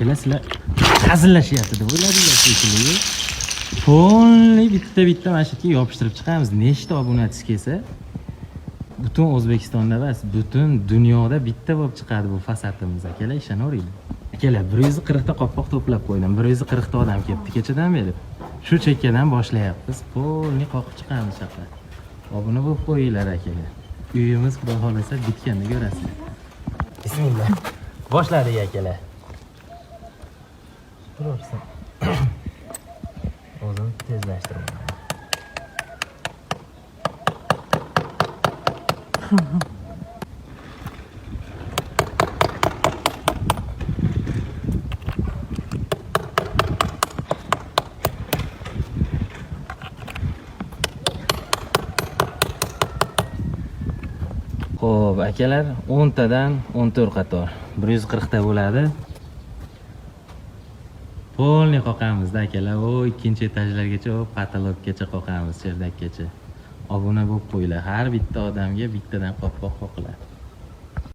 akalar sizlar hazillashyapti deb o'yladinglar shekilli. Polni bitta mana shu yerga yopishtirib chiqamiz. Nechta obunachi kelsa, butun O'zbekistonda emas, butun dunyoda bitta bo'lib chiqadi bu fasatimiz akalar, ishonaveringlar. Akalar 140 ta qopqoq to'plab qo'ydim. 140 ta odam kelibdi kechadan beri. Shu chekkadan boshlayapmiz. Polni qoqib chiqamiz chaqlar. Obuna bo'lib qo'yinglar akalar. Uyimiz xudo xolasa bitganini ko'rasizlar. Bismillah. Boshladik akalar. Turursin. O'zim tezlashtiraman. Xo'p, akalar, 10 tadan 14 qator. 140 ta bo'ladi. Polni qoqamizda akalar. O ikkinchi etajlargacha, o patologgacha qoqamiz, cherdakgacha. Obuna bo'lib qo'yinglar. Har bitta odamga bittadan qopqoq qoqiladi.